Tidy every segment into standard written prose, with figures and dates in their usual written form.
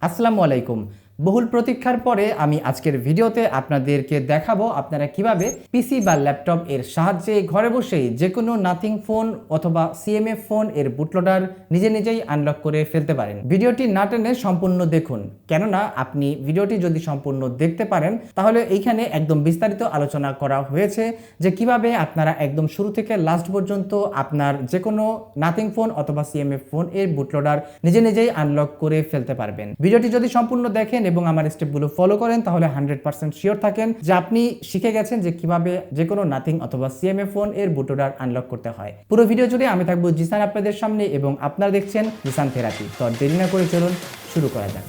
আসসালামু আলাইকুম। বহুল প্রতীক্ষার পরে আমি আজকের ভিডিওতে আপনাদেরকে দেখাবো আপনারা কিভাবে পিসি বা ল্যাপটপ এর সাহায্যে ঘরে বসেই যে কোনো নাথিং ফোন অথবা সিএমএ ফোন এর বুটলোডার নিজেই আনলক করে ফেলতে পারেন। ভিডিওটি না টেনে সম্পূর্ণ দেখুন, কেননা আপনি ভিডিওটি যদি সম্পূর্ণ দেখতে পারেন তাহলে এইখানে একদম বিস্তারিত আলোচনা করা হয়েছে যে কিভাবে আপনারা একদম শুরু থেকে লাস্ট পর্যন্ত আপনার যে কোনো নাথিং ফোন অথবা সিএমএ ফোন এর বুটলোডার নিজেই আনলক করে ফেলতে পারবেন। ভিডিওটি যদি সম্পূর্ণ দেখেন এবং আমার স্টেপগুলো ফলো করেন তাহলে 100% শিওর থাকেন যে আপনি শিখে গেছেন যে কিভাবে যে কোনো নাথিং অথবা সিএমএ ফোন এর বুটলোডার আনলক করতে হয়। পুরো ভিডিও জুড়ে আমি থাকবো জিসান আপনাদের সামনে এবং আপনারা দেখছেন জিসান থেরাপি। তো দেরি না করে চলুন শুরু করা যাক।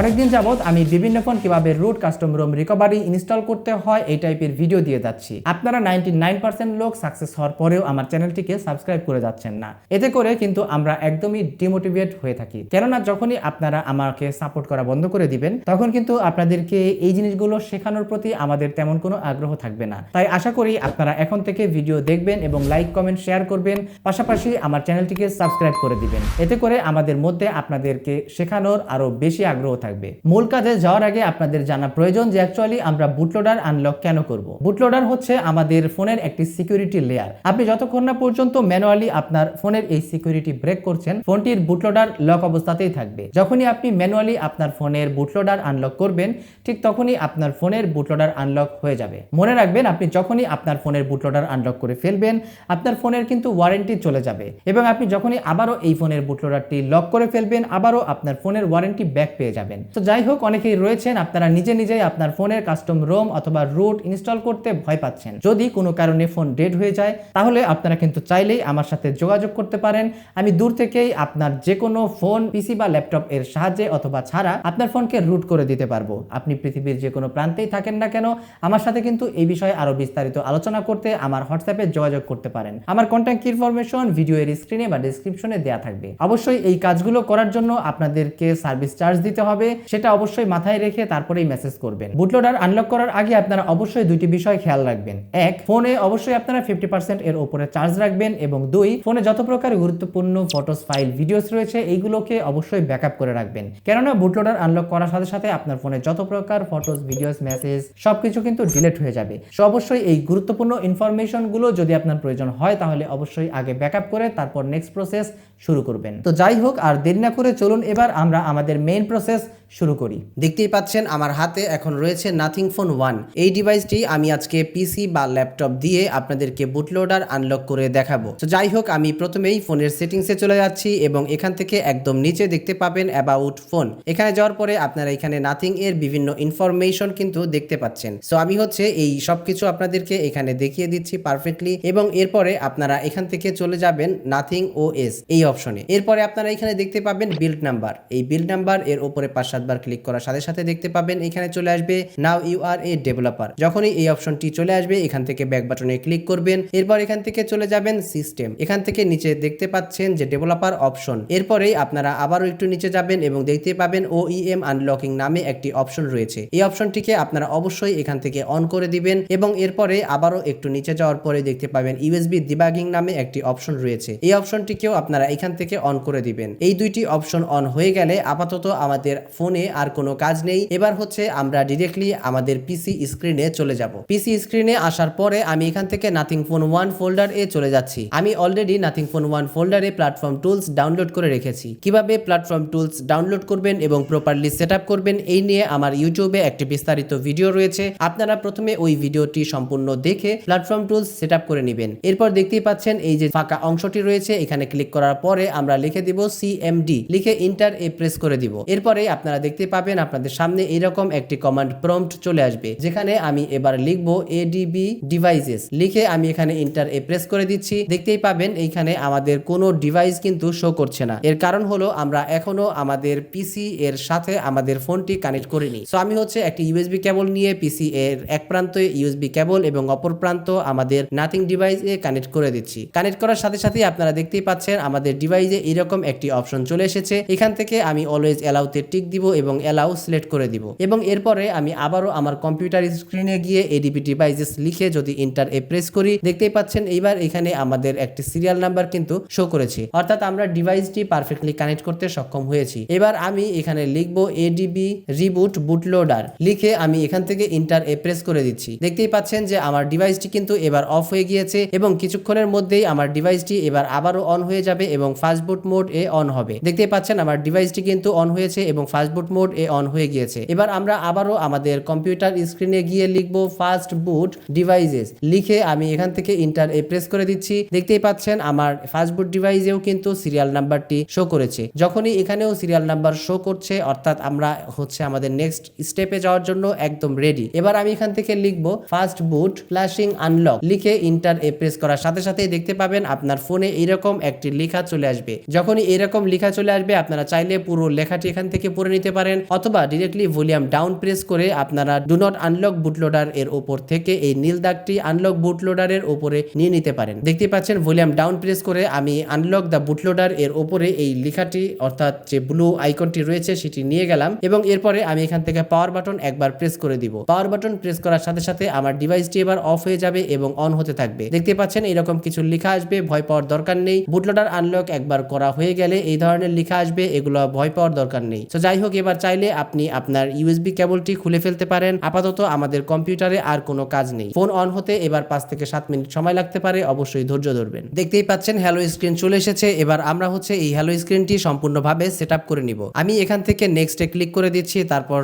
অনেকদিন যাবত আমি বিভিন্ন ফোন কিভাবে root custom ROM recovery install করতে হয় এই টাইপের ভিডিও দিয়ে যাচ্ছি। আপনারা 99% লোক সাকসেস হওয়ার পরেও আমার চ্যানেলটিকে সাবস্ক্রাইব করে যাচ্ছেন না। এতে করে কিন্তু আমরা একদমই ডিমোটিভেট হয়ে থাকি, কেননা যখনই আপনারা আমাকে সাপোর্ট করা বন্ধ করে দিবেন তখন কিন্তু আপনাদেরকে এই জিনিসগুলো শেখানোর প্রতি আমাদের তেমন কোনো আগ্রহ থাকবে না। তাই আশা করি আপনারা এখন থেকে ভিডিও দেখবেন এবং লাইক কমেন্ট শেয়ার করবেন, পাশাপাশি আমার চ্যানেলটিকে সাবস্ক্রাইব করে দিবেন। এতে করে আমাদের মধ্যে আপনাদেরকে শেখানোর আরো বেশি আগ্রহ থাকবে। মূল কাজে যাওয়ার আগে আপনাদের জানা প্রয়োজন যে অ্যাকচুয়ালি আমরা বুটলোডার আনলক কেন করব। বুটলোডার হচ্ছে আমাদের ফোনের একটি সিকিউরিটি লেয়ার। আপনি যতক্ষণ না পর্যন্ত ম্যানুয়ালি আপনার ফোনের এই সিকিউরিটি ব্রেক করছেন ফোনটির বুটলোডার লক অবস্থাতেই থাকবে। যখনই আপনি ম্যানুয়ালি আপনার ফোনের বুটলোডার আনলক করবেন ঠিক তখনই আপনার ফোনের বুটলোডার আনলক হয়ে যাবে। মনে রাখবেন আপনি যখনই আপনার ফোনের বুটলোডার আনলক করে ফেলবেন আপনার ফোনের কিন্তু ওয়ারেন্টি চলে যাবে এবং আপনি যখনই আবারও এই ফোনের বুটলোডারটি লক করে ফেলবেন আবারও আপনার ফোনের ওয়ারেন্টি ব্যাক পেয়ে যাবেন। তো যাই হোক, অনেকেই রয়েছেন আপনারা নিজেই আপনার ফোনের কাস্টম রোম অথবা রুট ইনস্টল করতে ভয় পাচ্ছেন। যদি কোনো কারণে ফোন ডেড হয়ে যায় তাহলে আপনারা কিন্তু চাইলেই আমার সাথে যোগাযোগ করতে পারেন। আমি দূর থেকেই আপনার যে কোনো ফোন পিসি বা ল্যাপটপ এর সাহায্যে অথবা ছাড়া আপনার ফোনকে রুট করে দিতে পারবো। আপনি পৃথিবীর যে কোনো প্রান্তেই থাকেন না কেন আমার সাথে কিন্তু এই বিষয়ে আরো বিস্তারিত আলোচনা করতে আমার হোয়াটসঅ্যাপে যোগাযোগ করতে পারেন। আমার কন্ট্যাক্ট ইনফরমেশন ভিডিও এর স্ক্রিনে বা ডেসক্রিপশনে দেওয়া থাকবে। অবশ্যই এই কাজগুলো করার জন্য আপনাদেরকে সার্ভিস চার্জ দিতে হবে, সেটা অবশ্যই মাথায় রেখে তারপরেই মেসেজ করবেন। বুটলোডার আনলক করার আগে আপনারা অবশ্যই দুইটি বিষয় খেয়াল রাখবেন। এক, ফোনে অবশ্যই আপনারা 50% এর উপরে চার্জ রাখবেন এবং দুই, ফোনে যত প্রকার গুরুত্বপূর্ণ ফটোস ফাইল ভিডিওস রয়েছে এইগুলোকে অবশ্যই ব্যাকআপ করে রাখবেন, কেননা বুটলোডার আনলক করার সাথে সাথে আপনার ফোনে যত প্রকার ফটোস ভিডিওস মেসেজ সবকিছু কিন্তু ডিলিট হয়ে যাবে। সো অবশ্যই এই গুরুত্বপূর্ণ ইনফরমেশন গুলো যদি আপনার প্রয়োজন হয় তাহলে অবশ্যই আগে ব্যাকআপ করে তারপর নেক্সট প্রসেস শুরু করবেন। তো যাই হোক, আর দেরি না করে চলুন এবার আমরা আমাদের মেইন প্রসেস শুরু করি। দেখতেই পাচ্ছেন আমার হাতে এখন রয়েছে নাথিং ফোন 1। এই ডিভাইসটি আমি আজকে পিসি বা ল্যাপটপ দিয়ে আপনাদেরকে বুটলোডার আনলক করে দেখাবো। তো যাই হোক, আমি প্রথমেই ফোনের সেটিংসে চলে যাচ্ছি এবং এখান থেকে একদম নিচে দেখতে পাবেন অ্যাবাউট ফোন। এখানে যাওয়ার পরে আপনারা এখানে নাথিং এর বিভিন্ন ইনফরমেশন কিন্তু দেখতে পাচ্ছেন। সো আমি হচ্ছে এই সবকিছু আপনাদেরকে এখানে দেখিয়ে দিচ্ছি পারফেক্টলি এবং এরপরে আপনারা এখান থেকে চলে যাবেন নাথিং ওএস এই অপশনে। এরপরে আপনারা এখানে দেখতে পাবেন বিল্ড নাম্বার। এই বিল্ড নাম্বার এর উপরে 5-7 বার ক্লিক করার সাথে সাথে দেখতে পাবেন এখানে চলে আসবে now you R A developer. যখনই এই অপশনটি চলে আসবে এখান থেকে ব্যাক বাটনে ক্লিক করবেন। এরপর এখান থেকে চলে যাবেন সিস্টেম। এখান থেকে নিচে দেখতে পাচ্ছেন যে ডেভেলপার অপশন। এরপরেই আপনারা আবারও একটু নিচে যাবেন এবং দেখতে পাবেন ওইএম আনলকিং নামে একটি অপশন রয়েছে। এই অপশনটিকে আপনারা অবশ্যই এখান থেকে অন করে দিবেন এবং এরপরে আবারও একটু নিচে যাওয়ার পরে দেখতে পাবেন ইউএসবি ডিবাগিং নামে একটি অপশন রয়েছে। এই অপশনটিকেও আপনারা এখান থেকে অন করে দিবেন। এই দুইটি অপশন অন হয়ে গেলে আপাতত আমাদের ফোনে আর কোনো কাজ নেই। এবার হচ্ছে আমরা ডিরেক্টলি আমাদের পিসি স্ক্রিনে চলে যাব। পিসি স্ক্রিনে আসার পরে আমি এখান থেকে নাথিং ফোন 1 ফোল্ডার এ চলে যাচ্ছি। আমি অলরেডি নাথিং ফোন 1 ফোল্ডারে প্ল্যাটফর্ম টুলস ডাউনলোড করে রেখেছি। কিভাবে প্ল্যাটফর্ম টুলস ডাউনলোড করবেন এবং প্রপারলি সেটআপ করবেন এই নিয়ে আমার ইউটিউবে একটি বিস্তারিত ভিডিও রয়েছে। আপনারা প্রথমে ওই ভিডিওটি সম্পূর্ণ দেখে প্ল্যাটফর্ম টুলস সেটআপ করে নেবেন। এরপর দেখতেই পাচ্ছেন এই যে ফাঁকা অংশটি রয়েছে এখানে ক্লিক করার পরে আমরা লিখে দিব সিএমডি, লিখে ইন্টার এ প্রেস করে দিব। এরপরে আপনারা দেখতে পাবেন আপনাদের সামনে এরকম একটি কমান্ড প্রম্পট চলে আসবে, যেখানে আমি এবার লিখবো এডিবি ডিভাইসেস, লিখে আমি এখানে ইন্টার এ প্রেস করে দিচ্ছি। দেখতেই পাবেন এইখানে আমাদের কোনো ডিভাইস কিন্তু শো করছে না। এর কারণ হলো আমরা এখনো আমাদের পিসি এর সাথে আমাদের ফোনটি কানেক্ট করিনি। সো আমি হচ্ছে একটি ইউএসবি কেবল নিয়ে পিসি এর এক প্রান্তে ইউএসবি কেবল এবং অপর প্রান্ত আমাদের নাথিং ডিভাইসে কানেক্ট করে দিচ্ছি। কানেক্ট করার সাথে সাথে আপনারা দেখতেই পাচ্ছেন আমাদের ডিভাইসে এরকম একটি অপশন চলে এসেছে। এখান থেকে আমি অলওয়েজ অ্যালাউতে টিক ক্লিক দিব এবং অ্যালাউ সিলেক্ট করে দিব এবং এরপরে আমি আবারও আমার কম্পিউটার স্ক্রিনে গিয়ে এডিপি ডিভাইসেস লিখে যদি এন্টার এ প্রেস করি, দেখতেই পাচ্ছেন এইবার এখানে আমাদের একটি সিরিয়াল নাম্বার কিন্তু শো করেছে, অর্থাৎ আমরা ডিভাইসটি পারফেক্টলি কানেক্ট করতে সক্ষম হয়েছি। এবার আমি এখানে লিখবো এডিবি রিবুট বুটলোডার লিখে আমি এখান থেকে এন্টার এ প্রেস করে দিচ্ছি। দেখতেই পাচ্ছেন যে আমার ডিভাইসটি কিন্তু এবার অফ হয়ে গিয়েছে এবং কিছুক্ষণের মধ্যেই আমার ডিভাইসটি এবার আবারও অন হয়ে যাবে এবং fast boot mode A on হবে। দেখতেই পাচ্ছেন আমার ডিভাইসটি কিন্তু অন হয়েছে এবং fast boot mode A on হয়ে গিয়েছে। এবার আমরা আবারও আমাদের কম্পিউটার স্ক্রিনে গিয়ে লিখবো ফাস্ট বুট ডিভাইসেস লিখে আমি এখান থেকে এন্টার এ প্রেস করে দিচ্ছি। দেখতেই পাচ্ছেন আমার ফাস্ট বুট ডিভাইসেও কিন্তু সিরিয়াল নাম্বারটি শো করেছে। যখনই এখানেও সিরিয়াল নাম্বার শো করছে অর্থাৎ আমরা আমাদের নেক্সট স্টেপে যাওয়ার জন্য একদম রেডি। এবার আমি এখান থেকে লিখবো ফাস্ট বুট ফ্ল্যাশিং আনলক লিখে এন্টার এ প্রেস করার সাথে সাথেই দেখতে পাবেন আপনার ফোনে এরকম একটি লেখা চলে আসবে। যখনই এরকম লেখা চলে আসবে আপনারা চাইলে পুরো লেখাটি এখান থেকে পড়ে নিতে পারেন অথবা ডিরেক্টলি ভলিউম ডাউন প্রেস করে আপনারা ডু নট আনলক বুটলোডার এর উপর থেকে এই নীল দাগটি আনলক বুটলোডার এর উপরে নিয়ে নিতে পারেন। দেখতে পাচ্ছেন ভলিউম ডাউন প্রেস করে আমি আনলক দ্য বুটলোডার এর উপরে এই লেখাটি অর্থাৎ যে ব্লু আইকনটি রয়েছে সেটি নিয়ে গেলাম এবং এরপরে আমি এখান থেকে পাওয়ার বাটন একবার প্রেস করে দিব। পাওয়ার বাটন প্রেস করার সাথে সাথে আমার ডিভাইসটি এবার অফ হয়ে যাবে এবং অন হতে থাকবে। দেখতে পাচ্ছেন এরকম কিছু লেখা আসবে, ভয় পাওয়ার দরকার নেই। বুটলোডার আনলক একবার করা হয়ে গেলে এই ধরনের লেখা আসবে, এগুলো ভয় পাওয়ার দরকার নেই। তো যাই হোক, এবার চাইলে আপনি আপনার ইউএসবি কেবলটি খুলে ফেলতে পারেন। আপাতত আমাদের কম্পিউটারে আর কোনো কাজ নেই। ফোন অন হতে এবার 5 থেকে 7 মিনিট সময় লাগতে পারে, অবশ্যই ধৈর্য ধরবেন। দেখতেই পাচ্ছেন হ্যালো স্ক্রিন চলে এসেছে। এবার আমরা এই হ্যালো স্ক্রিনটি সম্পূর্ণভাবে সেটআপ করে নিব। আমি এখান থেকে নেক্সটে ক্লিক করে দিচ্ছি, তারপর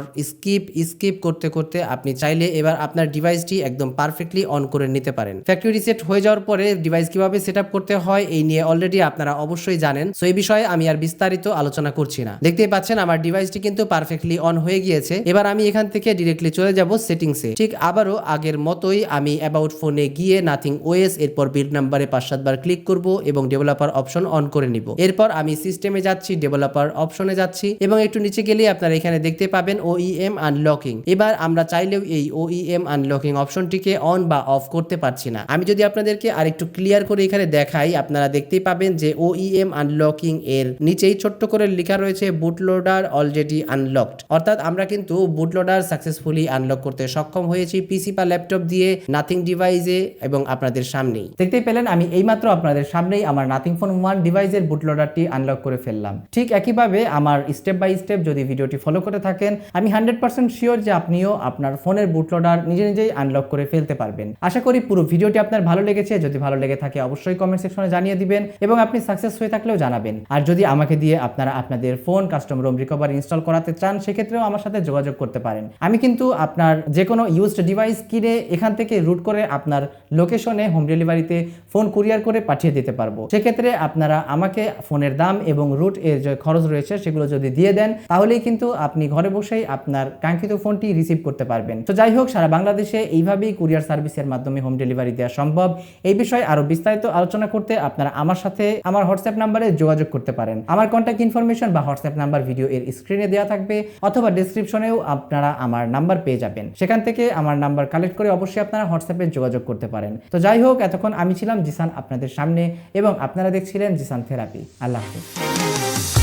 স্কিপ করতে করতে আপনি চাইলে এবার আপনার ডিভাইসটি একদম পারফেক্টলি অন করে নিতে পারেন। ফ্যাক্টরি রিসেট হয়ে যাওয়ার পরে ডিভাইস কিভাবে সেটআপ করতে হয় এই নিয়ে অলরেডি আপনারা অবশ্যই জানেন, সো এই বিষয়ে আমি আর বিস্তারিত আলোচনা করছি না। দেখতেই পাচ্ছেন আমার ডিভাইসটি কিন্তু পারফেক্টলি অন হয়ে গিয়েছে। এবার আমি এখান থেকে ডিরেক্টলি চলে যাব সেটিংসে। ঠিক আবারও আগের মতোই আমি অ্যাবাউট ফোনে গিয়ে নাথিং ওএস এরপর বিল্ড নাম্বারে 5-7 বার ক্লিক করব এবং ডেভেলপার অপশন অন করে নিব। এরপর আমি সিস্টেমে যাচ্ছি, ডেভেলপার অপশনে যাচ্ছি এবং একটু নিচে গেলে আপনারা এখানে দেখতে পাবেন ওইএম আনলকিং। এবার আমরা চাইলেও এই ওইএম আনলকিং অপশনটিকে অন বা অফ করতে পারছি না। আমি যদি আপনাদেরকে আরেকটু ক্লিয়ার করে এখানে দেখাই, আপনারা দেখতেই পাবেন যে ওইএম আনলকিং এর নিচেই ছোট্ট করে লেখা রয়েছে বুটলোডার অলরেডি আনলকড, অর্থাৎ আমরা কিন্তু বুটলোডার সাকসেসফুলি আনলক করতে সক্ষম হয়েছি পিসি বা ল্যাপটপ দিয়ে নাথিং ডিভাইসে এবং আপনাদের সামনেই। দেখতেই পেলেন আমি এইমাত্র আপনাদের সামনেই আমার নাথিং ফোন 1 ডিভাইসের বুটলোডারটি আনলক করে ফেললাম। ঠিক একইভাবে আমার স্টেপ বাই স্টেপ যদি ভিডিওটি ফলো করে থাকেন, আমি 100% শিওর যে আপনিও আপনার ফোনের বুটলোডার নিজেই আনলক করে ফেলতে পারবেন। আশা করি পুরো ভিডিওটি আপনার ভালো লেগেছে। যদি ভালো লেগে থাকে অবশ্যই কমেন্ট সেকশনে জানিয়ে দিবেন এবং আপনি সাকসেস হয়ে থাকলেও জানাবেন। আর যদি আমাকে দিয়ে আপনারা আপনাদের phone custom ROM recovery install করাতে চান, সেক্ষেত্রেও আমার সাথে যোগাযোগ করতে পারেন। আমি কিন্তু আপনার যে কোনো ইউজড ডিভাইস কিনে এখান থেকে রুট করে আপনার লোকেশনে হোম ডেলিভারিতে ফোন কুরিয়ার করে পাঠিয়ে দিতে পারবো। সেক্ষেত্রে আপনারা আমাকে ফোনের দাম এবং রুট এর যে খরচ রয়েছে সেগুলো যদি দিয়ে দেন, তাহলেই কিন্তু আপনি ঘরে বসেই আপনার কাঙ্ক্ষিত ফোনটি রিসিভ করতে পারবেন। তো যাই হোক, সারা বাংলাদেশে এইভাবেই কুরিয়ার সার্ভিসের মাধ্যমে হোম ডেলিভারি দেওয়া সম্ভব। এই বিষয়ে আরো বিস্তারিত আলোচনা করতে আপনারা আমার সাথে আমার হোয়াটসঅ্যাপ নাম্বারে যোগাযোগ করতে পারেন। আমার কন্ট্যাক্ট ইনফরমেশন বা হোয়াটসঅ্যাপ নাম্বার ভিডিও এর স্ক্রিনে দেওয়া থাকবে অথবা ডেসক্রিপশনেও আপনারা আমার নাম্বার পেয়ে যাবেন। সেখান থেকে আমার নাম্বার কালেক্ট করে অবশ্যই আপনারা হোয়াটসঅ্যাপে যোগাযোগ করতে পারেন। তো যাই হোক, এতক্ষণ আমি ছিলাম জিসান আপনাদের সামনে এবং আপনারা দেখছিলেন জিসান থেরাপি। আল্লাহ হাফেজ।